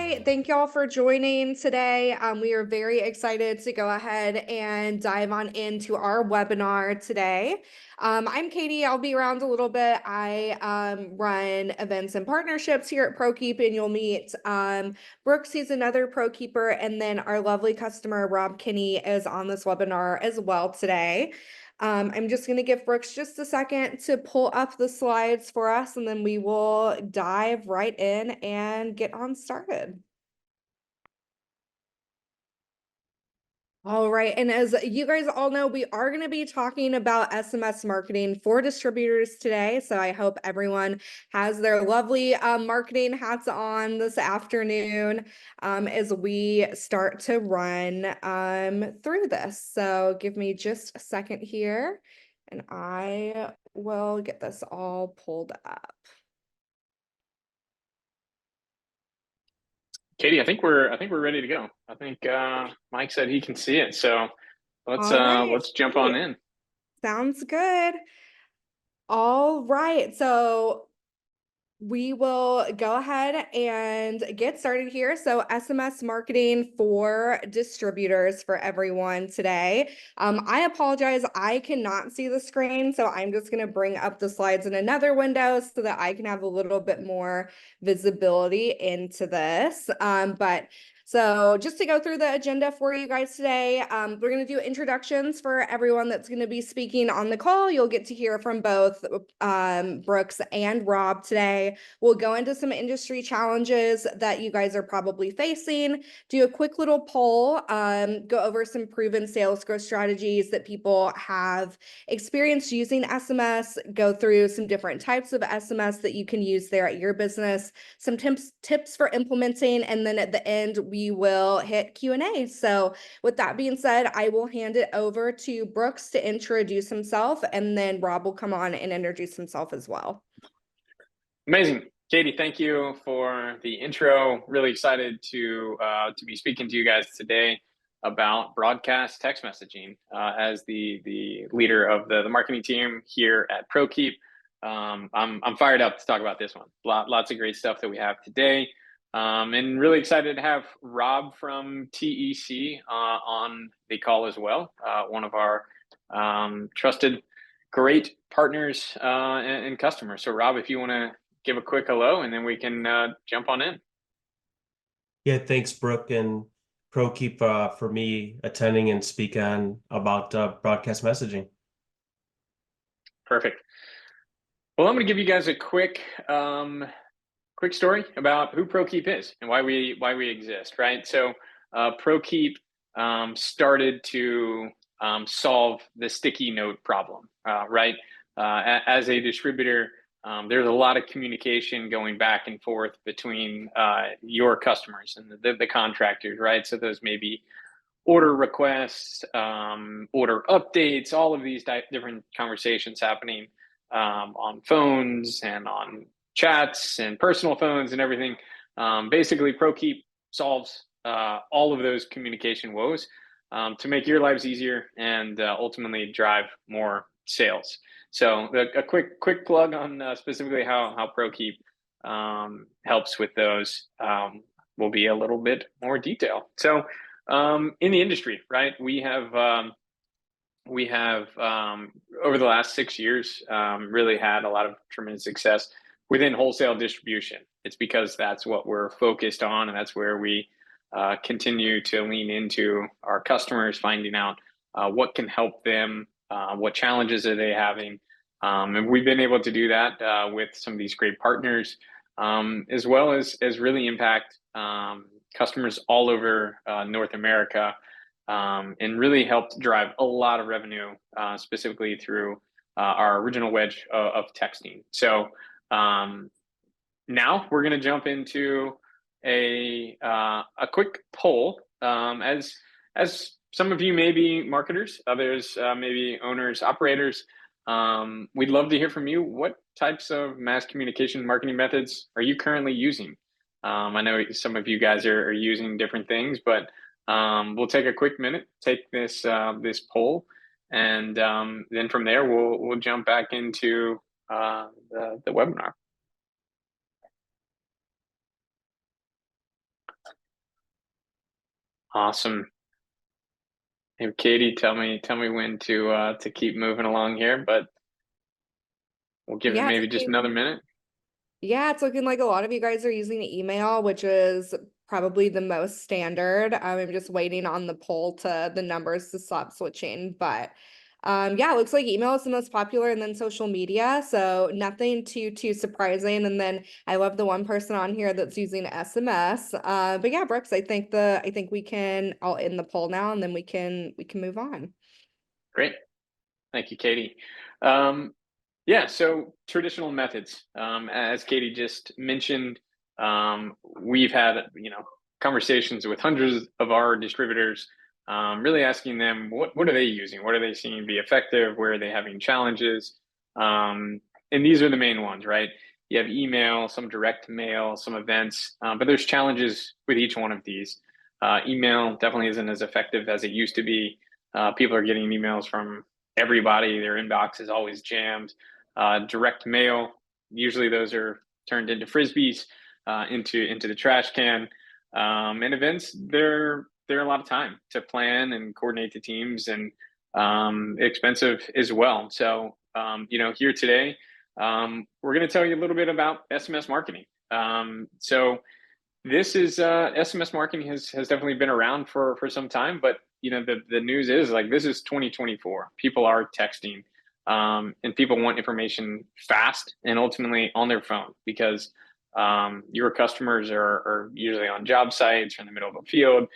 right. Thank y'all for joining today. We are very excited to go ahead and dive on into our webinar today. I'm Katie. I'll be around a little bit. I run events and partnerships here at Prokeep, and you'll meet Brooks. He's another Prokeeper, and then our lovely customer, Rob Kinney, is on this webinar as well today. I'm just going to give Brooks just a second to pull up the slides for us, and then we will dive right in and get on started. All right, and as you guys all know, we are going to be talking about SMS marketing for distributors today. So I hope everyone has their lovely marketing hats on this afternoon as we start to run through this. So give me just a second here, and I will get this all pulled up. Katie, I think we're ready to go. I think Mike said he can see it, so let's jump on in. Sounds good. All right, so we will go ahead and get started here. So SMS marketing for distributors for everyone today. I apologize, I cannot see the screen, so I'm just going to bring up the slides in another window so that I can have a little bit more visibility into this. So just to go through the agenda for you guys today, we're going to do introductions for everyone that's going to be speaking on the call. You'll get to hear from both Brooks and Rob today. We'll go into some industry challenges that you guys are probably facing, do a quick little poll, go over some proven sales growth strategies that people have experienced using SMS, go through some different types of SMS that you can use there at your business, some tips for implementing, and then at the end, we will hit Q&A. So with that being said, I will hand it over to Brooks to introduce himself, and then Rob will come on and introduce himself as well. Amazing. Katie, thank you for the intro. Really excited to be speaking to you guys today about broadcast text messaging. As the leader of the marketing team here at Prokeep, I'm fired up to talk about this one. Lots of great stuff that we have today. And really excited to have Rob from TEC on the call as well. One of our trusted, great partners and customers. So Rob, if you want to give a quick hello, and then we can jump on in. Yeah, thanks, Brooke and Prokeep for me attending and speak on about broadcast messaging. Perfect. Well, I'm going to give you guys a quick story about who Prokeep is and why we exist, right? So Prokeep started to solve the sticky note problem, right? As a distributor, there's a lot of communication going back and forth between your customers and the contractors, right? So those may be order requests, order updates, all of these different conversations happening on phones and on chats and personal phones and everything. Basically, Prokeep solves all of those communication woes to make your lives easier and ultimately drive more sales. So a quick plug on specifically how Prokeep helps with those will be a little bit more detail. So in the industry, right, we have over the last 6 years really had a lot of tremendous success within wholesale distribution. It's because that's what we're focused on, and that's where we continue to lean into our customers, finding out what can help them, what challenges are they having. And we've been able to do that with some of these great partners, as well as really impact customers all over North America, and really helped drive a lot of revenue, specifically through our original wedge of texting. So now we're going to jump into a quick poll. As some of you may be marketers, others may be owners, operators. We'd love to hear from you. What types of mass communication marketing methods are you currently using? I know some of you guys are using different things, but we'll take a quick minute, take this poll, and then from there we'll jump back into the webinar. Awesome. Hey, Katie, tell me when to keep moving along here, but we'll give it Yeah, maybe just another minute. yeah, it's looking like a lot of you guys are using email, which is probably the most standard. I'm just waiting on the the numbers to stop switching. But yeah, it looks like email is the most popular and then social media. So nothing too surprising. And then I love the one person on here that's using SMS. But yeah, Brooks, I think I'll end the poll now and then we can move on. Great. Thank you, Katie. Yeah, so traditional methods. As Katie just mentioned, we've had conversations with hundreds of our distributors, really asking them what are they using, what are they seeing be effective, where are they having challenges, and these are the main ones, right? You have email, some direct mail, some events, but there's challenges with each one of these. Email definitely isn't as effective as it used to be. People are getting emails from everybody. Their inbox is always jammed. Direct mail, usually those are turned into frisbees, into the trash can. And events, they're a lot of time to plan and coordinate the teams, and expensive as well. So here today, we're going to tell you a little bit about SMS marketing. So this is SMS marketing has definitely been around for some time, but the news is like this is 2024. People are texting, and people want information fast and ultimately on their phone, because your customers are usually on job sites or in the middle of a field,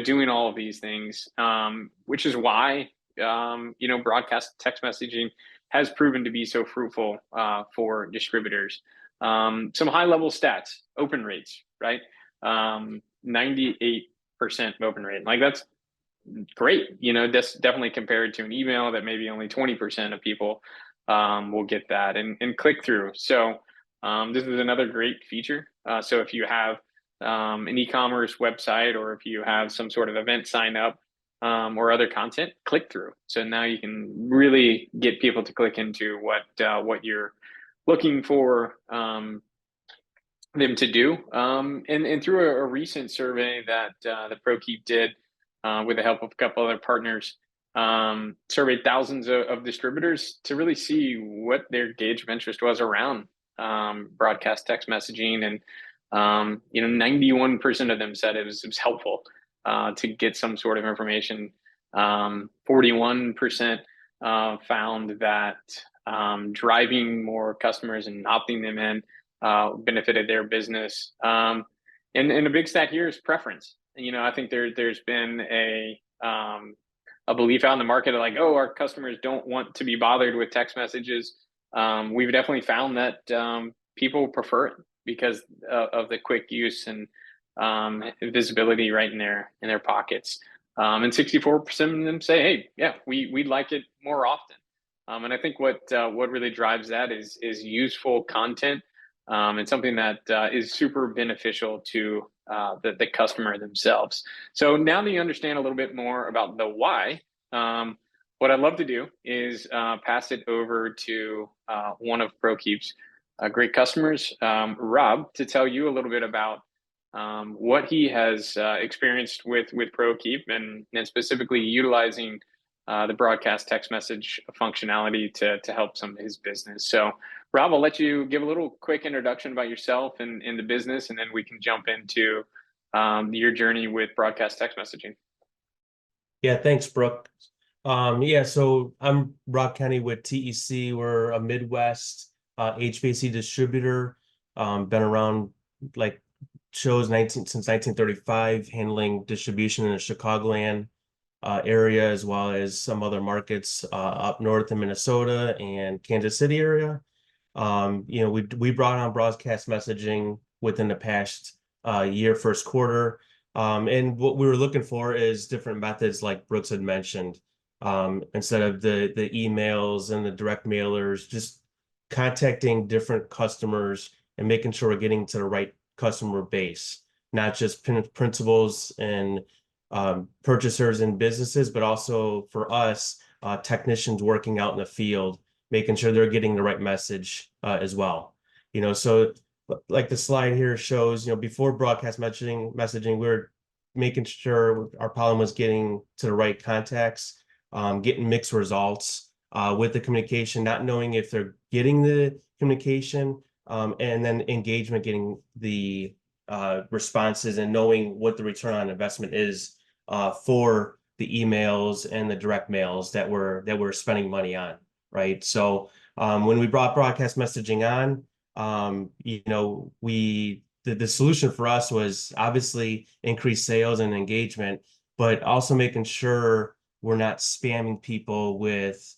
doing all of these things, which is why broadcast text messaging has proven to be so fruitful for distributors. Some high level stats: open rates, right? 98% open rate. Like that's great. That's definitely compared to an email that maybe only 20% of people will get that, and click through. So this is another great feature. So if you have an e-commerce website, or if you have some sort of event sign up, or other content, click through. So now you can really get people to click into what you're looking for them to do. And through a recent survey that the Prokeep did with the help of a couple other partners, surveyed thousands of distributors to really see what their gauge of interest was around broadcast text messaging. And 91% of them said it was helpful to get some sort of information. 41% found that driving more customers and opting them in benefited their business. And a big stat here is preference. I think there's been a belief out in the market of like, oh, our customers don't want to be bothered with text messages. We've definitely found that people prefer it because of the quick use and visibility right in their pockets. And 64% of them say, hey, yeah, we'd like it more often. And I think what really drives that is useful content, and something that is super beneficial to the customer themselves. So now that you understand a little bit more about the why, what I'd love to do is pass it over to one of Prokeep's great customers, Rob, to tell you a little bit about what he has experienced with Prokeep, and specifically utilizing the broadcast text message functionality to help some of his business. So Rob, I'll let you give a little quick introduction about yourself and the business, and then we can jump into your journey with broadcast text messaging. Yeah, thanks, Brooke. Yeah, so I'm Rob Kenny with TEC. We're a Midwest HVAC distributor. Been around like shows since 1935, handling distribution in the Chicagoland area, as well as some other markets up north in Minnesota and Kansas City area. We brought on broadcast messaging within the past year, first quarter. And what we were looking for is different methods, like Brooks had mentioned. Instead of the emails and the direct mailers, just contacting different customers and making sure we're getting to the right customer base, not just principals and purchasers and businesses, but also for us, technicians working out in the field, making sure they're getting the right message as well. So like the slide here shows, before broadcast messaging, we're making sure our problem was getting to the right contacts, getting mixed results with the communication, not knowing if they're getting the communication, and then engagement, getting the responses and knowing what the return on investment is for the emails and the direct mails that we're spending money on, right? So when we brought broadcast messaging on, the solution for us was obviously increase sales and engagement, but also making sure we're not spamming people with,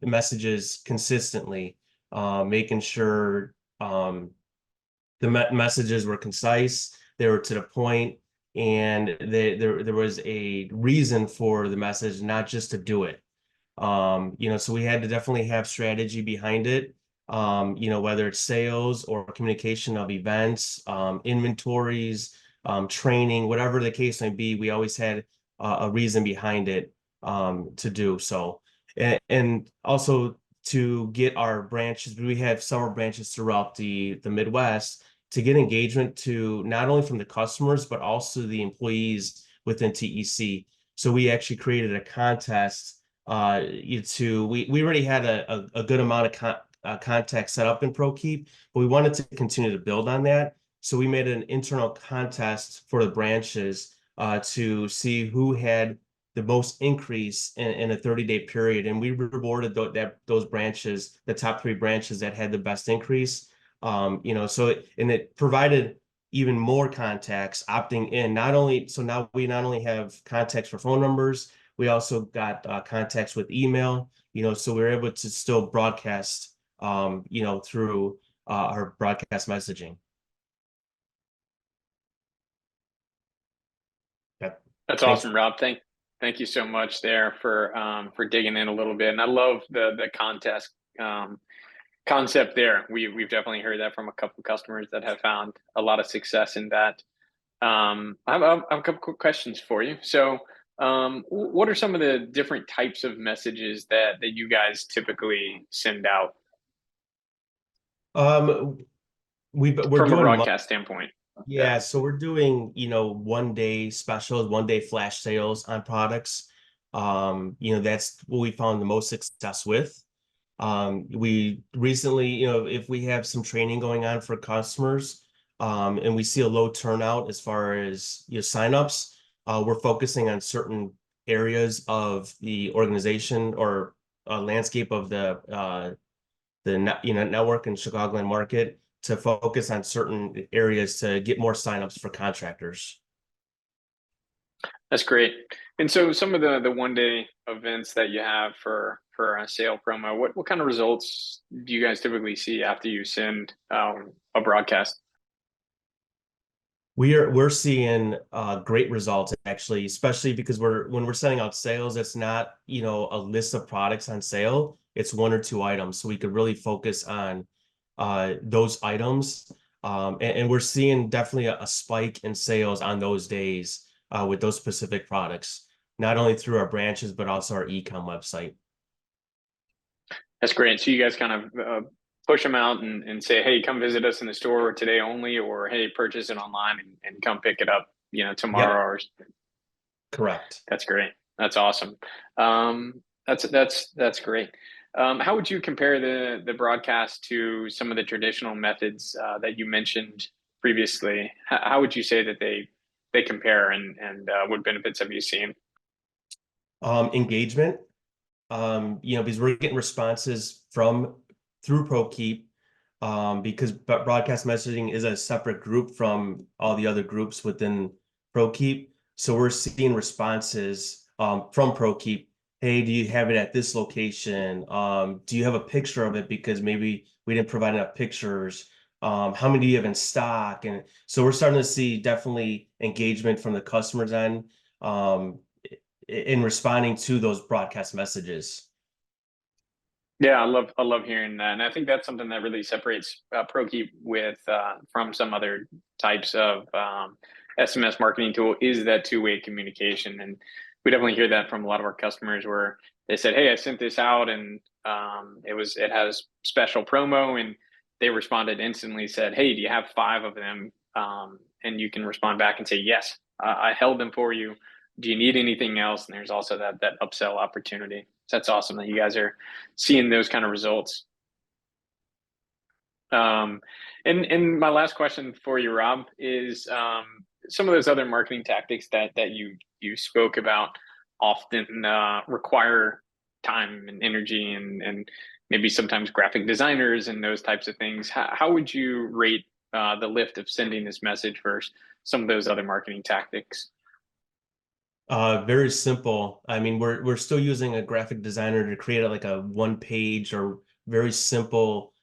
messages consistently, making sure the messages were concise, they were to the point, and there was a reason for the message, not just to do it. So we had to definitely have strategy behind it. Whether it's sales or communication of events, inventories, training, whatever the case may be, we always had a reason behind it to do so. And also to get our branches, we have several branches throughout the Midwest, to get engagement to not only from the customers, but also the employees within TEC. So we actually created a contest we already had a good amount of contacts set up in Prokeep, but we wanted to continue to build on that. So we made an internal contest for the branches to see who had the most increase in a 30-day period, and we rewarded those branches, the top 3 branches that had the best increase. It provided even more contacts opting in. Now we not only have contacts for phone numbers, we also got contacts with email, so we're able to still broadcast, through our broadcast messaging. Yep. That's awesome, Rob. Thank you so much there for digging in a little bit. And I love the contest concept there. We've definitely heard that from a couple of customers that have found a lot of success in that. I have a couple quick questions for you. So what are some of the different types of messages that you guys typically send out? We're from a doing broadcast standpoint. Yeah, so we're doing, 1-day specials, 1-day flash sales on products. That's what we found the most success with. We recently, if we have some training going on for customers, and we see a low turnout as far as signups, we're focusing on certain areas of the organization or landscape of the network and Chicagoland market, to focus on certain areas to get more signups for contractors. That's great. And so some of the 1-day events that you have for a sale promo, what kind of results do you guys typically see after you send a broadcast? We're seeing great results, actually, especially because when we're sending out sales, it's not a list of products on sale. It's 1 or 2 items, so we could really focus on those items, and we're seeing definitely a spike in sales on those days with those specific products, not only through our branches but also our e-com website. That's great. So you guys kind of push them out and say, hey, come visit us in the store today only, or hey, purchase it online and come pick it up, tomorrow. Yep. Correct. That's great. That's awesome. That's great. How would you compare the broadcast to some of the traditional methods that you mentioned previously? How would you say that they compare, and what benefits have you seen? Engagement, because we're getting responses through Prokeep, because broadcast messaging is a separate group from all the other groups within Prokeep. So we're seeing responses from Prokeep. Hey, do you have it at this location? Do you have a picture of it? Because maybe we didn't provide enough pictures. How many do you have in stock? And so we're starting to see definitely engagement from the customers end in responding to those broadcast messages. Yeah, I love hearing that, and I think that's something that really separates Prokeep from some other types of SMS marketing tool, is that 2-way communication. And we definitely hear that from a lot of our customers, where they said, hey, I sent this out and it has special promo, and they responded instantly, said, hey, do you have 5 of them? And you can respond back and say, yes, I held them for you. Do you need anything else? And there's also that upsell opportunity. So that's awesome that you guys are seeing those kind of results. And my last question for you, Rob, is some of those other marketing tactics that you spoke about often require time and energy and maybe sometimes graphic designers and those types of things. How would you rate the lift of sending this message versus some of those other marketing tactics? Very simple. I mean, we're still using a graphic designer to create like a one page or very simple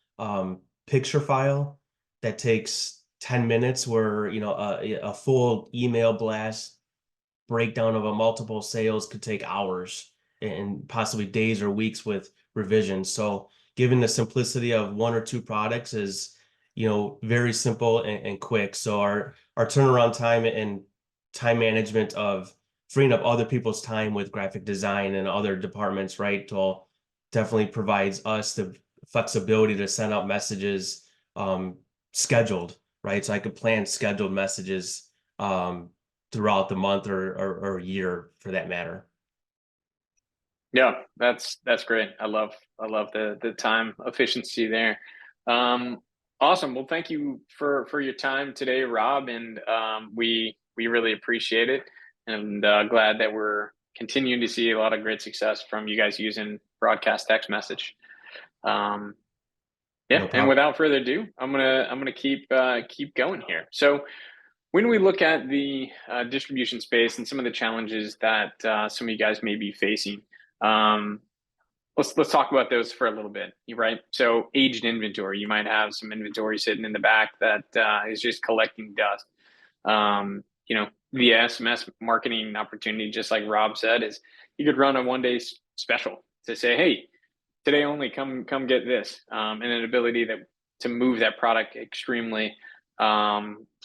picture file that takes 10 minutes, where a full email blast breakdown of a multiple sales could take hours and possibly days or weeks with revisions. So given the simplicity of one or two products is, very simple and quick. So our turnaround time and time management of freeing up other people's time with graphic design and other departments, right, will definitely provides us the flexibility to send out messages scheduled, right? So I could plan scheduled messages throughout the month or year for that matter. Yeah, that's great. I love the time efficiency there. Awesome. Well, thank you for your time today, Rob, and we really appreciate it, and glad that we're continuing to see a lot of great success from you guys using broadcast text message. Yeah, No and problem. without further ado, I'm gonna keep going here. So when we look at the distribution space and some of the challenges that some of you guys may be facing, um, let's talk about those for a little bit, right? So aged inventory, you might have some inventory sitting in the back that is just collecting dust. The SMS marketing opportunity, just like Rob said, is you could run a one-day special to say, hey, today only, come get this, and an ability to move that product extremely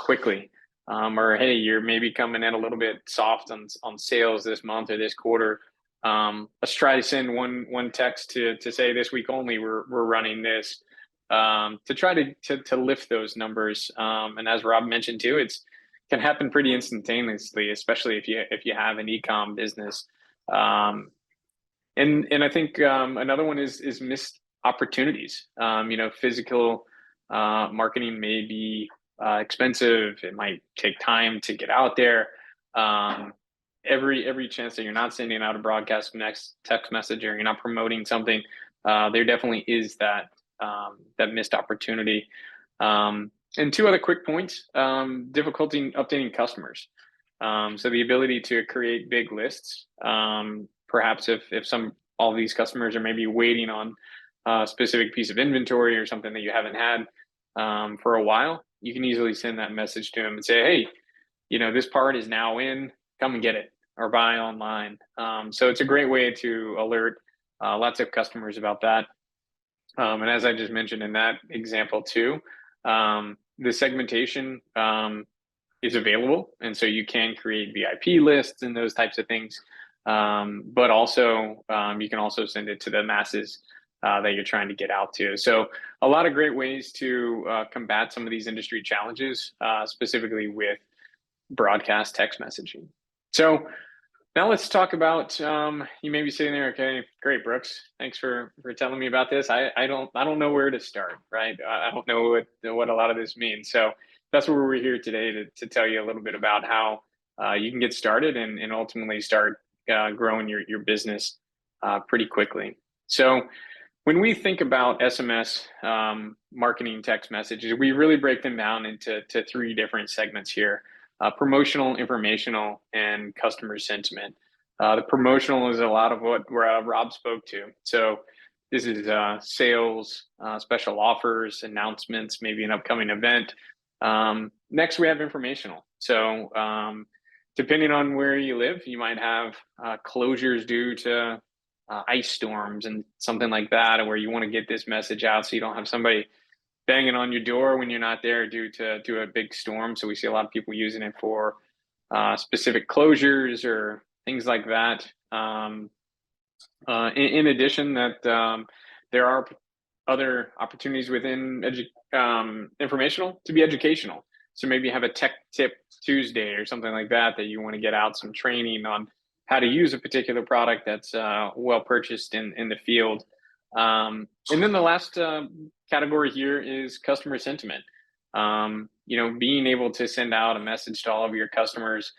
quickly. Or hey, you're maybe coming in a little bit soft on sales this month or this quarter. Let's try to send one text to say this week only we're running this, to try to lift those numbers. And as Rob mentioned too, it's can happen pretty instantaneously, especially if you have an e-com business. And I think another one is missed opportunities. Physical marketing may be expensive. It might take time to get out there. Every chance that you're not sending out a broadcast text message or you're not promoting something, there definitely is that missed opportunity. And two other quick points: difficulty updating customers. So the ability to create big lists, perhaps if all these customers are maybe waiting on a specific piece of inventory or something that you haven't had for a while, you can easily send that message to them and say, hey, this part is now in, come and get it, or buy online. So it's a great way to alert lots of customers about that. And as I just mentioned in that example too, the segmentation is available, and so you can create VIP lists and those types of things. But also, you can also send it to the masses that you're trying to get out to. So a lot of great ways to combat some of these industry challenges, specifically with broadcast text messaging. So now let's talk about, you may be sitting there, okay, great, Brooks, thanks for telling me about this. I don't know where to start, right? I don't know what a lot of this means. So that's where we're here today to tell you a little bit about how you can get started and ultimately start growing your business pretty quickly. So when we think about SMS marketing text messages, we really break them down into three different segments here: promotional, informational, and customer sentiment. The promotional is a lot of what Rob spoke to. So this is sales, special offers, announcements, maybe an upcoming event. Next, we have informational. So depending on where you live, you might have closures due to ice storms and something like that, where you want to get this message out so you don't have somebody banging on your door when you're not there due to a big storm. So we see a lot of people using it for specific closures or things like that. In addition, that there are other opportunities within informational to be educational. So maybe you have a tech tip Tuesday or something like that you want to get out some training on how to use a particular product that's well purchased in the field. And then the last category here is customer sentiment. Being able to send out a message to all of your customers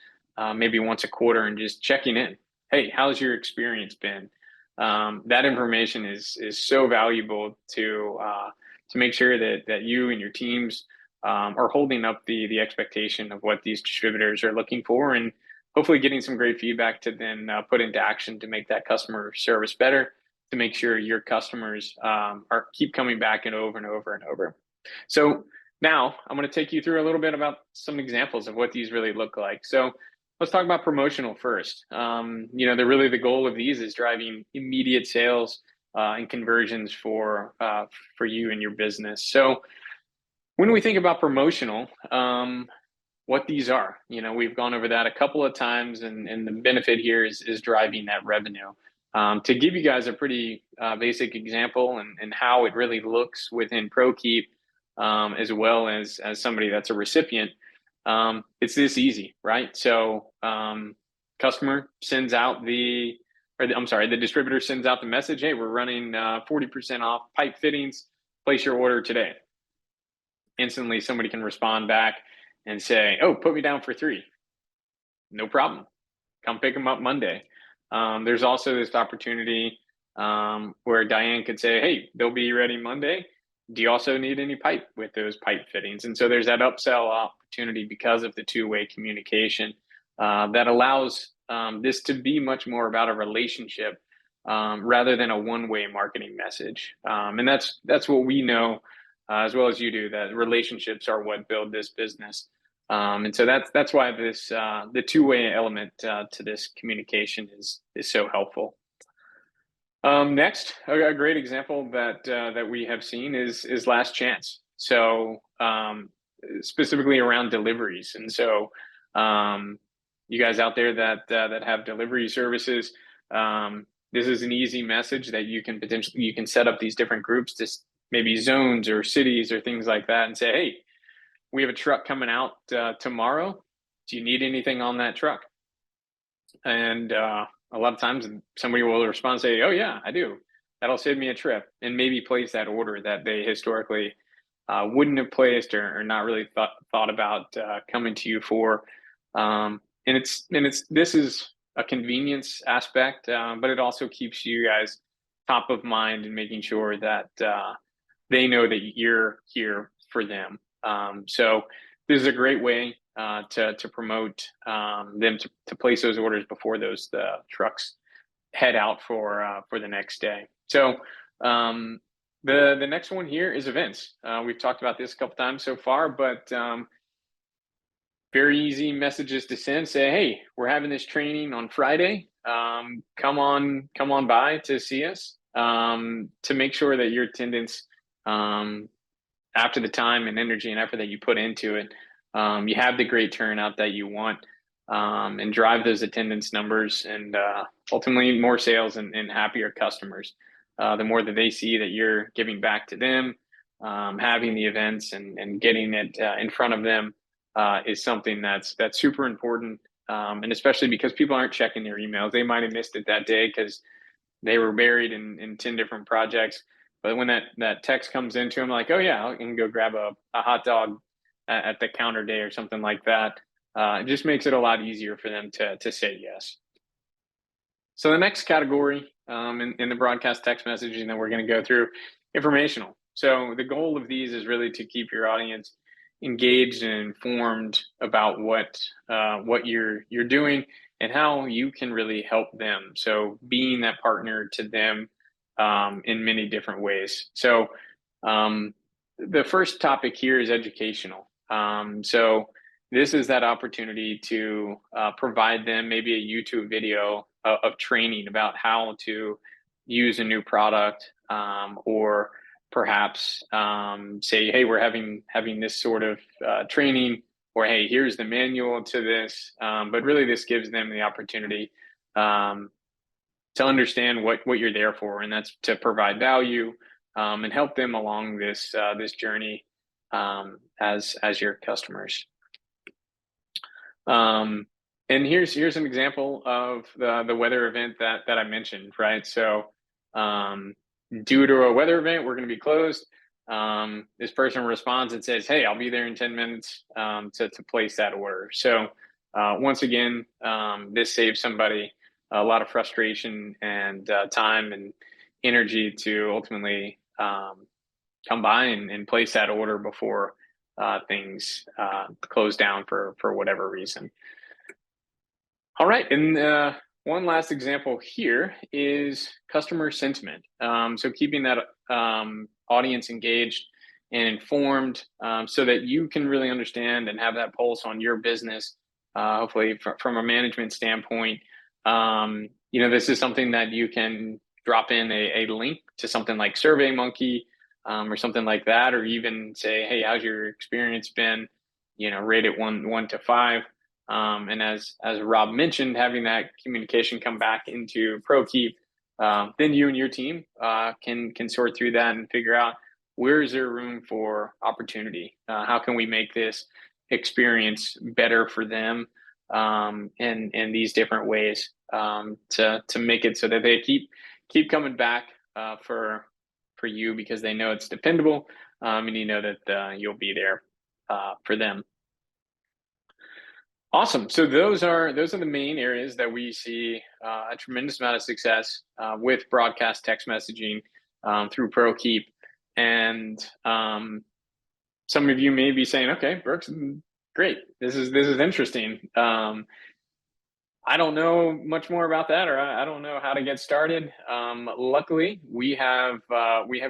maybe once a quarter and just checking in. Hey, how's your experience been? That information is so valuable to make sure that you and your teams are holding up the expectation of what these distributors are looking for, and hopefully getting some great feedback to then put into action to make that customer service better, to make sure your customers are keep coming back and over and over and over. So now I'm going to take you through a little bit about some examples of what these really look like. So let's talk about promotional first. The goal of these is driving immediate sales and conversions for you and your business. So when we think about promotional, what these are, we've gone over that a couple of times, and the benefit here is driving that revenue. To give you guys a pretty basic example and how it really looks within Prokeep, as well as somebody that's a recipient, it's this easy, right? So customer sends out the distributor sends out the message, hey, we're running 40% off pipe fittings, place your order today. Instantly somebody can respond back and say, oh, put me down for 3. No problem. Come pick them up Monday. There's also this opportunity where Diane could say, hey, they'll be ready Monday. Do you also need any pipe with those pipe fittings? And so there's that upsell opportunity because of the two-way communication that allows this to be much more about a relationship rather than a one-way marketing message. And that's what we know as well as you do, that relationships are what build this business. And so that's why this the two-way element to this communication is so helpful. Next, a great example that we have seen is Last Chance. So specifically around deliveries. And so you guys out there that have delivery services, this is an easy message that you can set up these different groups, to maybe zones or cities or things like that, and say, hey, we have a truck coming out tomorrow. Do you need anything on that truck? And a lot of times somebody will respond and say, oh yeah, I do. That'll save me a trip, and maybe place that order that they historically wouldn't have placed or not really thought about coming to you for. And this is a convenience aspect, but it also keeps you guys top of mind and making sure that they know that you're here for them. So this is a great way to promote them to place those orders before the trucks head out for the next day. So the next one here is events. We've talked about this a couple times so far, but very easy messages to send. Say, hey, we're having this training on Friday. Come on by to see us, to make sure that your attendance, after the time and energy and effort that you put into it, you have the great turnout that you want, and drive those attendance numbers, and ultimately more sales and happier customers. The more that they see that you're giving back to them, having the events and getting it in front of them is something that's super important. And especially because people aren't checking their emails. They might have missed it that day because they were buried in 10 different projects. But when that text comes into them, like, oh yeah, I can go grab a hot dog at the counter day or something like that, it just makes it a lot easier for them to say yes. So the next category in the broadcast text messaging that we're going to go through, informational. So the goal of these is really to keep your audience engaged and informed about what you're doing and how you can really help them. So being that partner to them in many different ways. So the first topic here is educational. So this is that opportunity to provide them maybe a YouTube video of training about how to use a new product, or perhaps say, hey, we're having this sort of training, or hey, here's the manual to this. But really this gives them the opportunity to understand what you're there for, and that's to provide value and help them along this journey as your customers. And here's an example of the weather event that I mentioned, right? So due to a weather event, we're going to be closed. This person responds and says, "Hey, I'll be there in 10 minutes to place that order." So once again, this saves somebody a lot of frustration and time and energy to ultimately come by and place that order before things close down for whatever reason. All right, and one last example here is customer sentiment. So keeping that audience engaged and informed so that you can really understand and have that pulse on your business, hopefully from a management standpoint. This is something that you can drop in a link to something like SurveyMonkey or something like that, or even say, "Hey, how's your experience been?" Rate it 1 to 5. And as Rob mentioned, having that communication come back into Prokeep, then you and your team can sort through that and figure out where is there room for opportunity. How can we make this experience better for them in these different ways to make it so that they keep coming back for you, because they know it's dependable and you know that you'll be there for them. Awesome. So those are the main areas that we see a tremendous amount of success with broadcast text messaging through Prokeep. And some of you may be saying, "Okay, Brooks, great. This is interesting. I don't know much more about that, or I don't know how to get started." Luckily, we have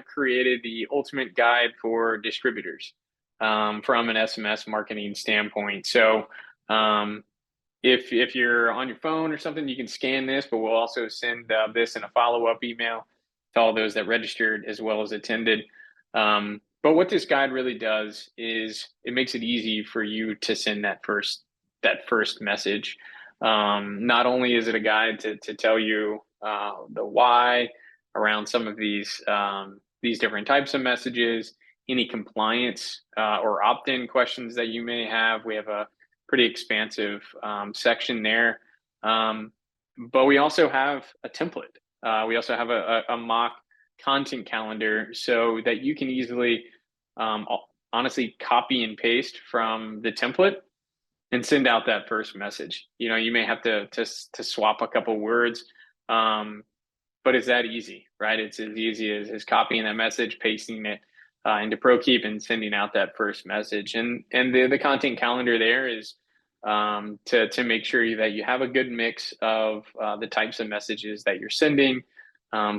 created the ultimate guide for distributors from an SMS marketing standpoint. So if you're on your phone or something, you can scan this, but we'll also send this in a follow-up email to all those that registered as well as attended. But what this guide really does is it makes it easy for you to send that first message. Not only is it a guide to tell you the why around some of these different types of messages, any compliance or opt-in questions that you may have. We have a pretty expansive section there. But we also have a template. We also have a mock content calendar so that you can easily, honestly, copy and paste from the template and send out that first message. You may have to swap a couple words, but it's that easy, right? It's as easy as copying that message, pasting it into Prokeep, and sending out that first message. And the content calendar there is to make sure that you have a good mix of the types of messages that you're sending,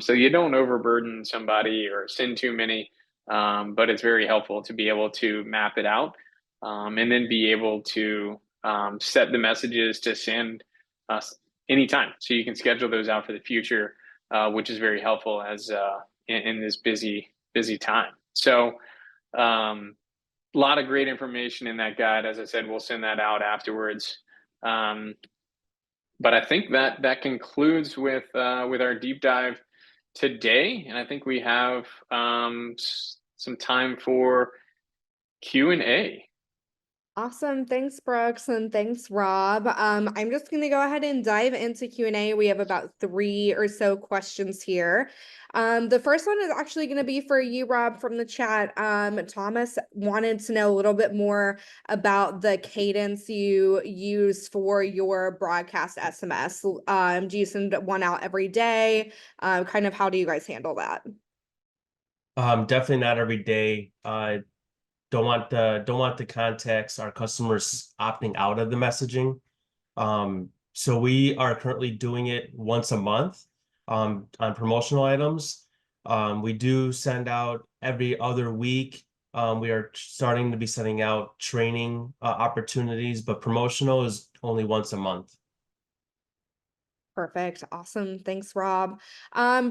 so you don't overburden somebody or send too many. But it's very helpful to be able to map it out and then be able to set the messages to send anytime, so you can schedule those out for the future, which is very helpful as in this busy time. So a lot of great information in that guide. As I said, we'll send that out afterwards. But I think that concludes with our deep dive today, and I think we have some time for Q&A. Awesome. Thanks, Brooks, and thanks, Rob. I'm just going to go ahead and dive into Q&A. We have about 3 or so questions here. The first one is actually going to be for you, Rob, from the chat. Thomas wanted to know a little bit more about the cadence you use for your broadcast SMS. Do you send one out every day? Kind of how do you guys handle that? Definitely not every day. Don't want the contacts, our customers opting out of the messaging. So we are currently doing it once a month on promotional items. We do send out every other week. We are starting to be sending out training opportunities, but promotional is only once a month. Perfect. Awesome. Thanks, Rob.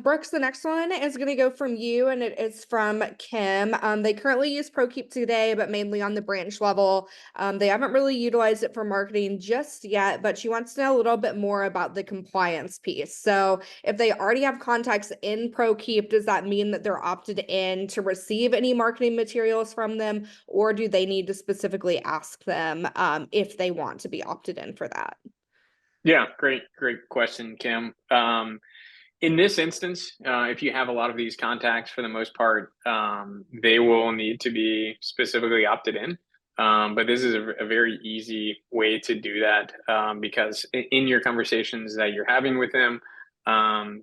Brooks, the next one is going to go from you, and it is from Kim. They currently use Prokeep today, but mainly on the branch level. They haven't really utilized it for marketing just yet, but she wants to know a little bit more about the compliance piece. So if they already have contacts in Prokeep, does that mean that they're opted in to receive any marketing materials from them, or do they need to specifically ask them if they want to be opted in for that? Yeah, great question, Kim. In this instance, if you have a lot of these contacts, for the most part, they will need to be specifically opted in. But this is a very easy way to do that, because in your conversations that you're having with them,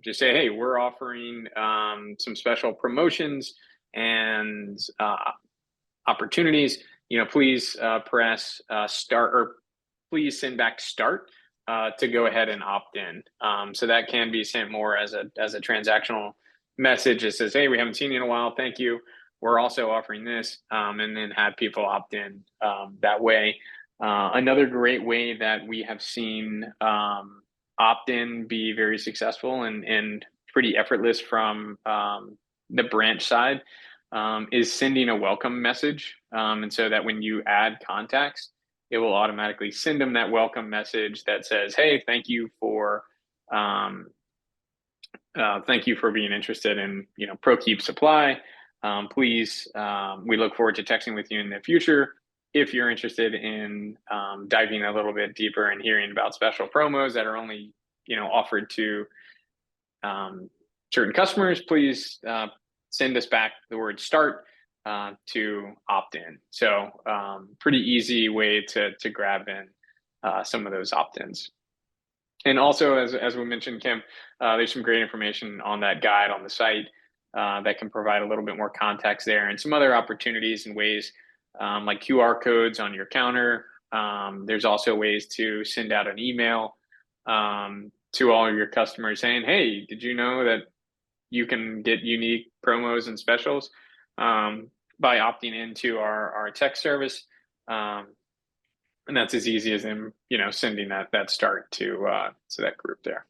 just say, hey, we're offering some special promotions and opportunities. Please press start, or please send back start to go ahead and opt in. So that can be sent more as a transactional message that says, hey, we haven't seen you in a while. Thank you. We're also offering this, and then have people opt in that way. Another great way that we have seen opt-in be very successful and pretty effortless from the branch side is sending a welcome message. And so that when you add contacts, it will automatically send them that welcome message that says, hey, thank you for being interested in Prokeep supply. Please, we look forward to texting with you in the future. If you're interested in diving a little bit deeper and hearing about special promos that are only offered to certain customers, please send us back the word start to opt in. So pretty easy way to grab in some of those opt-ins. And also, as we mentioned, Kim, there's some great information on that guide on the site that can provide a little bit more context there, and some other opportunities and ways like QR codes on your counter. There's also ways to send out an email to all of your customers saying, hey, did you know that you can get unique promos and specials by opting into our text service? And that's as easy as them, sending that start to that group there.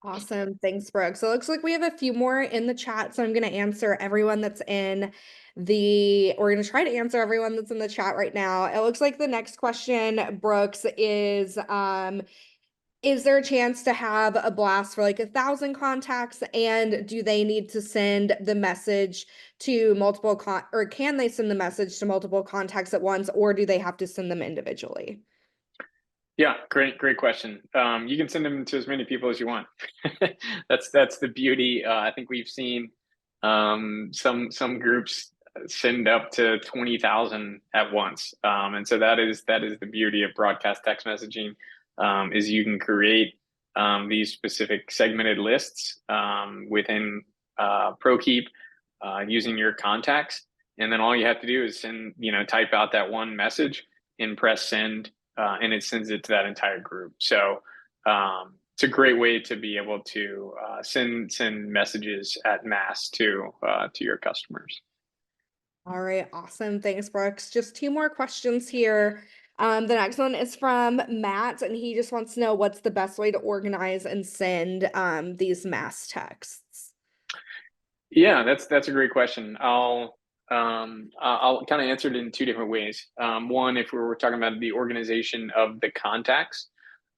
Awesome. Thanks, Brooke. So it looks like we have a few more in the chat. So I'm going to answer everyone that's we're going to try to answer everyone that's in the chat right now. It looks like the next question, Brooks, is there a chance to have a blast for like 1,000 contacts? And do they need to send the message to multiple or can they send the message to multiple contacts at once, or do they have to send them individually? Yeah, great question. You can send them to as many people as you want. That's the beauty. I think we've seen some groups send up to 20,000 at once, and so that is the beauty of broadcast text messaging. Is you can create these specific segmented lists within Prokeep using your contacts, and then all you have to do is type out that one message and press send. And it sends it to that entire group. So it's a great way to be able to send messages at mass to your customers. All right, awesome. Thanks, Brooks. Just 2 more questions here. The next one is from Matt, and he just wants to know what's the best way to organize and send these mass texts. Yeah, that's a great question. I'll kind of answer it in 2 different ways. One, if we were talking about the organization of the contacts,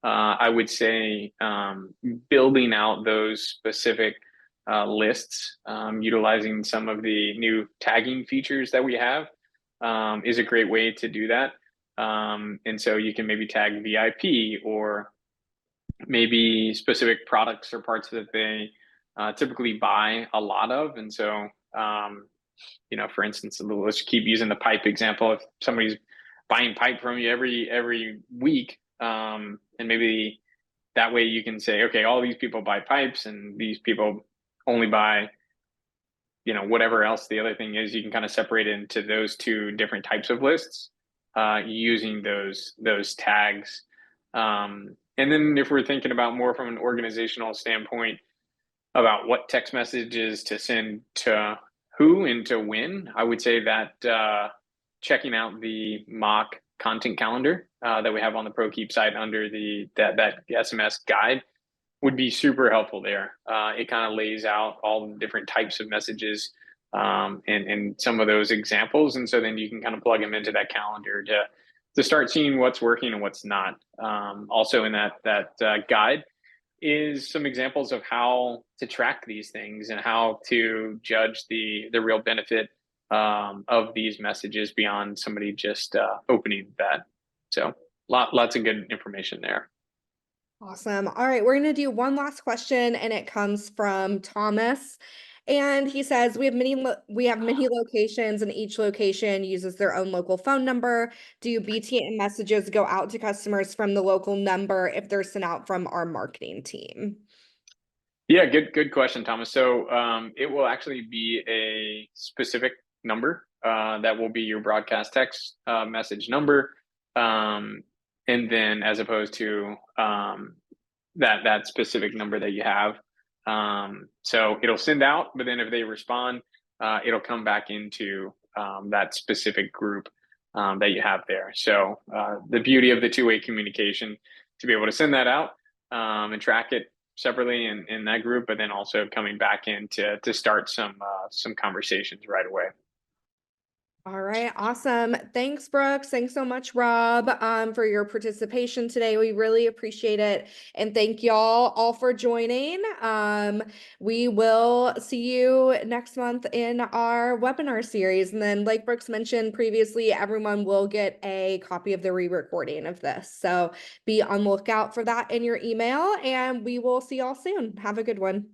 I would say building out those specific lists, utilizing some of the new tagging features that we have is a great way to do that. And so you can maybe tag VIP, or maybe specific products or parts that they typically buy a lot of. And so for instance, let's keep using the pipe example. If somebody's buying pipe from you every week, and maybe that way you can say, okay, all these people buy pipes, and these people only buy, whatever else the other thing is. You can kind of separate it into those 2 different types of lists using those tags. And then if we're thinking about more from an organizational standpoint about what text messages to send to who and to when, I would say that checking out the mock content calendar that we have on the Prokeep site under that SMS guide would be super helpful there. It kind of lays out all the different types of messages and some of those examples, and so then you can kind of plug them into that calendar to start seeing what's working and what's not. Also in that guide is some examples of how to track these things and how to judge the real benefit of these messages beyond somebody just opening that. So lots of good information there. Awesome. All right, we're going to do one last question, and it comes from Thomas. And he says, we have many locations, and each location uses their own local phone number. Do BTN messages go out to customers from the local number if they're sent out from our marketing team? Yeah, good question, Thomas. So it will actually be a specific number that will be your broadcast text message number. And then as opposed to that specific number that you have. So it'll send out, but then if they respond, it'll come back into that specific group that you have there. So the beauty of the two-way communication to be able to send that out and track it separately in that group, but then also coming back in to start some conversations right away. All right, awesome. Thanks, Brooks. Thanks so much, Rob, for your participation today. We really appreciate it. And thank y'all all for joining. We will see you next month in our webinar series. And then, like Brooks mentioned previously, everyone will get a copy of the re-recording of this. So be on the lookout for that in your email, and we will see y'all soon. Have a good one.